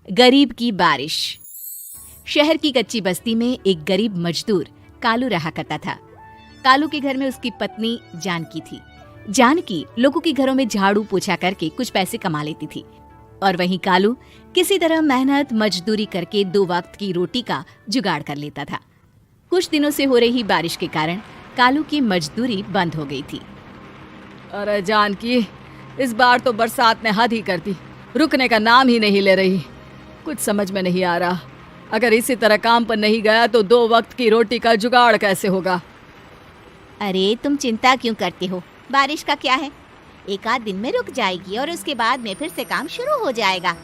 गरीब की बारिश। शहर की कच्ची बस्ती में एक गरीब मजदूर कालू रहा करता था। कालू के घर में उसकी पत्नी जानकी थी। जानकी लोगों के घरों में झाड़ू पोछा करके कुछ पैसे कमा लेती थी और वहीं कालू किसी तरह मेहनत मजदूरी करके 2 वक्त की रोटी का जुगाड़ कर लेता था। कुछ दिनों से हो रही बारिश के कारण कालू की मजदूरी बंद हो गई थी। अरे जानकी, इस बार तो बरसात ने हद ही कर दी, रुकने का नाम ही नहीं ले रही। कुछ समझ में नहीं आ रहा, अगर इसी तरह काम पर नहीं गया तो 2 वक्त की रोटी का जुगाड़ कैसे होगा। अरे तुम चिंता क्यों करते हो, बारिश का क्या है, 1 आध दिन में रुक जाएगी और उसके बाद में फिर से काम शुरू हो जाएगा।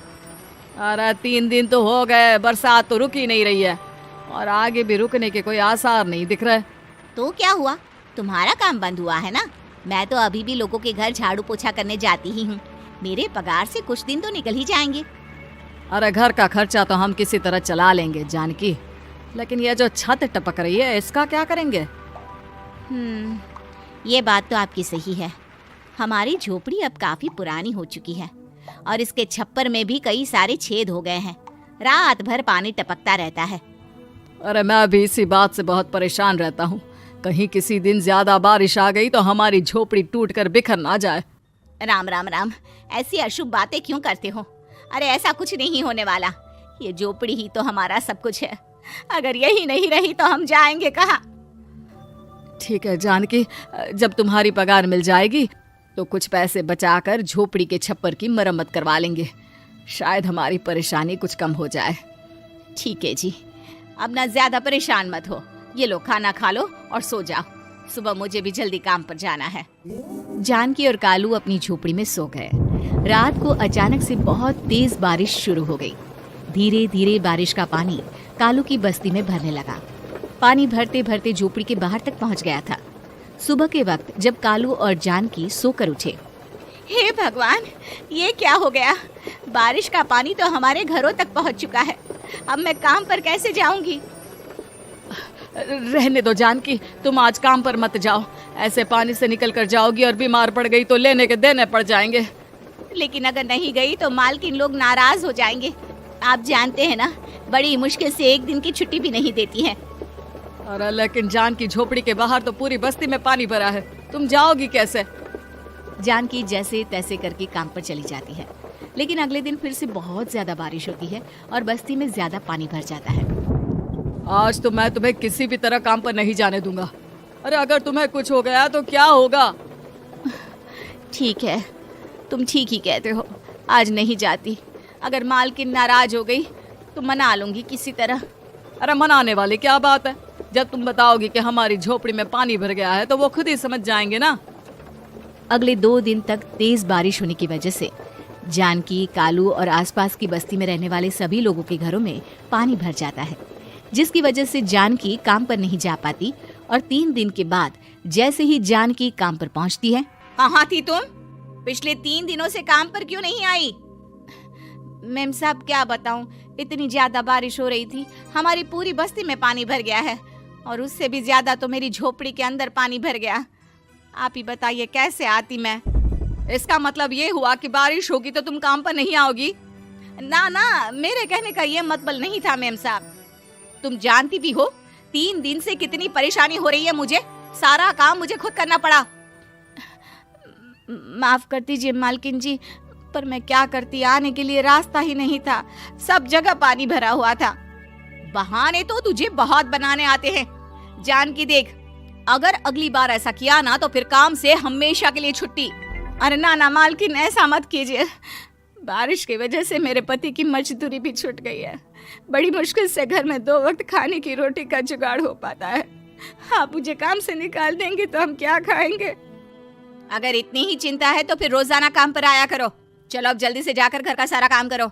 अरे 3 दिन तो हो गए, बरसात तो रुक ही नहीं रही है और आगे भी रुकने के कोई आसार नहीं दिख रहे। तो क्या हुआ, तुम्हारा काम बंद हुआ है ना। मैं तो अभी भी लोगों के घर झाड़ू पोछा करने जाती ही हूँ। मेरे पगार से कुछ दिन तो निकल ही जाएंगे। अरे घर का खर्चा तो हम किसी तरह चला लेंगे जानकी, लेकिन ये जो छत टपक रही है इसका क्या करेंगे। ये बात तो आपकी सही है। हमारी झोपड़ी अब काफी पुरानी हो चुकी है और इसके छप्पर में भी कई सारे छेद हो गए हैं। रात भर पानी टपकता रहता है। अरे मैं भी इसी बात से बहुत परेशान रहता हूँ, कहीं किसी दिन ज्यादा बारिश आ गई तो हमारी झोपड़ी टूटकर बिखर ना जाए। राम राम राम, ऐसी अशुभ बातें क्यों करते हो। अरे ऐसा कुछ नहीं होने वाला, ये झोपड़ी ही तो हमारा सब कुछ है। अगर यही नहीं रही तो हम जाएंगे कहाँ। ठीक है जानकी, जब तुम्हारी पगार मिल जाएगी तो कुछ पैसे बचाकर झोपड़ी के छप्पर की मरम्मत करवा लेंगे, शायद हमारी परेशानी कुछ कम हो जाए। ठीक है जी, अब ना ज्यादा परेशान मत हो। ये लो खाना खा लो और सो जाओ, सुबह मुझे भी जल्दी काम पर जाना है। जानकी और कालू अपनी झोपड़ी में सो गए। रात को अचानक से बहुत तेज बारिश शुरू हो गई। धीरे धीरे बारिश का पानी कालू की बस्ती में भरने लगा। पानी भरते भरते झोपड़ी के बाहर तक पहुंच गया था। सुबह के वक्त जब कालू और जानकी सोकर उठे, हे भगवान, ये क्या हो गया। बारिश का पानी तो हमारे घरों तक पहुंच चुका है। अब मैं काम पर कैसे जाऊंगी। रहने दो जानकी, तुम आज काम पर मत जाओ। ऐसे पानी से निकल कर जाओगी और बीमार पड़ गई तो लेने के देने पड़ जाएंगे। लेकिन अगर नहीं गई तो मालकिन लोग नाराज हो जाएंगे। आप जानते हैं ना, बड़ी मुश्किल से 1 दिन की छुट्टी भी नहीं देती है। अरे लेकिन जानकी, झोपड़ी के बाहर तो पूरी बस्ती में पानी भरा है, तुम जाओगी कैसे। जानकी जैसे तैसे करके काम पर चली जाती है, लेकिन अगले दिन फिर से बहुत ज्यादा बारिश होती है और बस्ती में ज्यादा पानी भर जाता है। आज तो मैं तुम्हें किसी भी तरह काम पर नहीं जाने दूंगा। अरे अगर तुम्हें कुछ हो गया तो क्या होगा। ठीक है, तुम ठीक ही कहते हो, आज नहीं जाती। अगर मालकिन नाराज हो गई तो मना लूंगी किसी तरह। अरे मनाने वाली क्या बात है, जब तुम बताओगी कि हमारी झोपड़ी में पानी भर गया है तो वो खुद ही समझ जाएंगे ना। अगले 2 दिन तक तेज बारिश होने की वजह से जानकी, कालू और आसपास की बस्ती में रहने वाले सभी लोगों के घरों में पानी भर जाता है, जिसकी वजह से जानकी काम पर नहीं जा पाती। और 3 दिन के बाद जैसे ही जानकी काम पर पहुंचती है, कहाँ थी तुम? पिछले 3 दिनों से काम पर क्यों नहीं आई? मैम साहब क्या बताऊं, इतनी ज्यादा बारिश हो रही थी, हमारी पूरी बस्ती में पानी भर गया है और उससे भी ज्यादा तो मेरी झोपड़ी के अंदर पानी भर गया। आप ही बताइए कैसे आती मैं। इसका मतलब ये हुआ कि बारिश होगी तो तुम काम पर नहीं आओगी। ना ना, मेरे कहने का ये मतलब नहीं था मैम साहब। तुम जानती भी हो 3 दिन से कितनी परेशानी हो रही है मुझे, सारा काम मुझे खुद करना पड़ा। माफ कर दीजिए मालकिन जी, पर मैं क्या करती, आने के लिए रास्ता ही नहीं था, सब जगह पानी भरा हुआ था। बहाने तो तुझे बहुत बनाने आते हैं। जानकी देख, अगर अगली बार ऐसा किया ना तो फिर काम से हमेशा के लिए छुट्टी। अरे ना ना मालकिन, ऐसा मत कीजिए। बारिश की वजह से मेरे पति की मजदूरी भी छूट गई है। बड़ी मुश्किल से घर में 2 वक्त खाने की रोटी का जुगाड़ हो पाता है। आप मुझे काम से निकाल देंगे तो हम क्या खाएंगे। अगर इतनी ही चिंता है तो फिर रोजाना काम पर आया करो। चलो अब जल्दी से जाकर घर का सारा काम करो।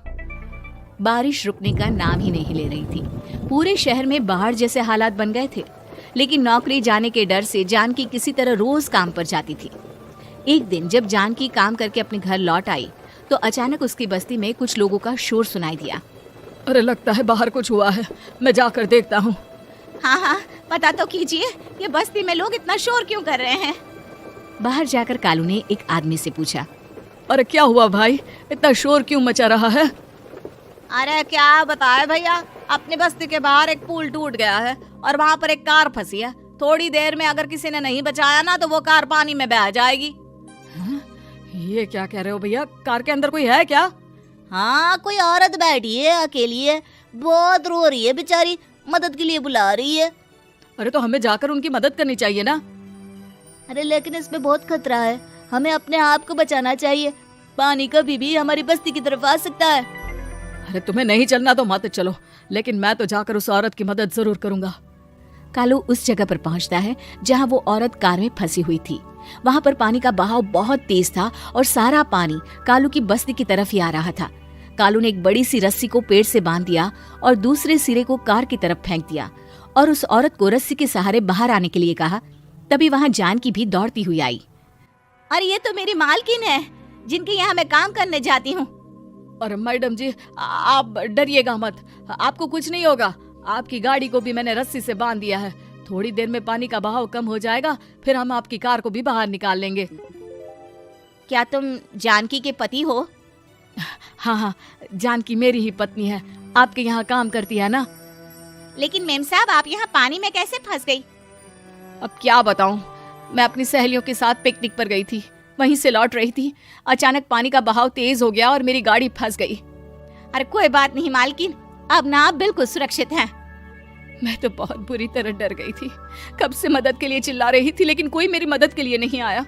बारिश रुकने का नाम ही नहीं ले रही थी। पूरे शहर में बाढ़ जैसे हालात बन गए थे, लेकिन नौकरी जाने के डर से जानकी किसी तरह रोज काम पर जाती थी। एक दिन जब जानकी काम करके अपने घर लौट आई तो अचानक उसकी बस्ती में कुछ लोगों का शोर सुनाई दिया। अरे लगता है बाहर कुछ हुआ है, मैं जाकर देखता हूँ। हाँ हाँ, पता तो कीजिए, ये बस्ती में लोग इतना शोर क्यों कर रहे हैं। बाहर जाकर कालू ने एक आदमी से पूछा, अरे क्या हुआ भाई, इतना शोर क्यों मचा रहा है। अरे क्या बताए भैया, अपनी बस्ती के बाहर एक पुल टूट गया है और वहाँ पर एक कार फंसी है। थोड़ी देर में अगर किसी ने नहीं बचाया ना तो वो कार पानी में बह जाएगी। ये क्या कह रहे हो भैया? कार के अंदर कोई है क्या? हाँ, कोई औरत बैठी है, अकेली है, बहुत रो रही है बेचारी, मदद के लिए बुला रही है। अरे तो हमें जाकर उनकी मदद करनी चाहिए ना। अरे लेकिन इसमें बहुत खतरा है, हमें अपने आप को बचाना चाहिए। पानी कभी भी हमारी बस्ती की तरफ आ सकता है। अरे तुम्हें नहीं चलना तो मत चलो, लेकिन मैं तो जाकर उस औरत की मदद जरूर करूंगा। कालू उस जगह पर पहुंचता है जहां वो औरत कार में फंसी हुई थी। वहां पर पानी का बहाव बहुत तेज था और सारा पानी कालू की बस्ती की तरफ ही आ रहा था। कालू ने एक बड़ी सी रस्सी को पेड़ से बांध दिया और दूसरे सिरे को कार की तरफ फेंक दिया और उस औरत को रस्सी के सहारे बाहर आने के लिए कहा। तभी वहां जानकी भी दौड़ती हुई आई। अरे ये तो मेरी मालकिन है जिनके यहाँ मैं काम करने जाती हूँ। और मैडम जी आप डरिएगा मत, आपको कुछ नहीं होगा। आपकी गाड़ी को भी मैंने रस्सी से बांध दिया है। थोड़ी देर में पानी का बहाव कम हो जाएगा, फिर हम आपकी कार को भी बाहर निकाल लेंगे। क्या तुम जानकी के पति हो? हाँ हाँ, जानकी मेरी ही पत्नी है, आपके यहाँ काम करती है ना। लेकिन मेम साहब आप यहाँ पानी में कैसे फंस गई? अब क्या बताऊं, मैं अपनी सहेलियों के साथ पिकनिक पर गई थी, वहीं से लौट रही थी। अचानक पानी का बहाव तेज हो गया और मेरी गाड़ी फंस गई। अरे कोई बात नहीं मालकिन, अब ना आप बिल्कुल सुरक्षित हैं। मैं तो बहुत बुरी तरह डर गई थी, कब से मदद के लिए चिल्ला रही थी लेकिन कोई मेरी मदद के लिए नहीं आया।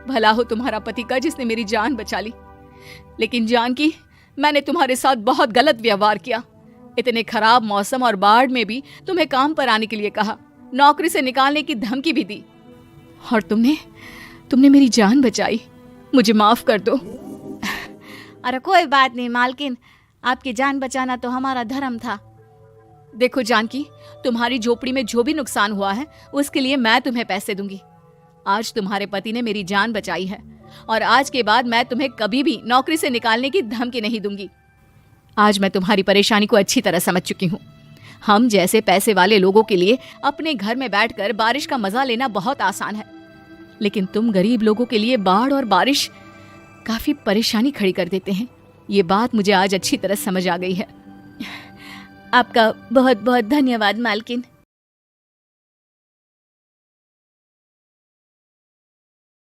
भला हो तुम्हारा पति का जिसने मेरी जान बचा ली। लेकिन जानकी, मैंने तुम्हारे साथ बहुत गलत व्यवहार किया। इतने खराब मौसम और बाढ़ में भी तुम्हें काम पर आने के लिए कहा, नौकरी से निकालने की धमकी भी दी, और तुमने मेरी जान बचाई। मुझे माफ कर दो। अरे कोई बात नहीं मालकिन, आपकी जान बचाना तो हमारा धर्म था। देखो जानकी, तुम्हारी झोपड़ी में जो भी नुकसान हुआ है उसके लिए मैं तुम्हें पैसे दूंगी। आज तुम्हारे पति ने मेरी जान बचाई है और आज के बाद मैं तुम्हें कभी भी नौकरी से निकालने की धमकी नहीं दूंगी। आज मैं तुम्हारी परेशानी को अच्छी तरह समझ चुकी हूँ। हम जैसे पैसे वाले लोगों के लिए अपने घर में बैठकर बारिश का मजा लेना बहुत आसान है, लेकिन तुम गरीब लोगों के लिए बाढ़ और बारिश काफी परेशानी खड़ी कर देते हैं। ये बात मुझे आज अच्छी तरह समझ आ गई है। आपका बहुत बहुत धन्यवाद मालकिन।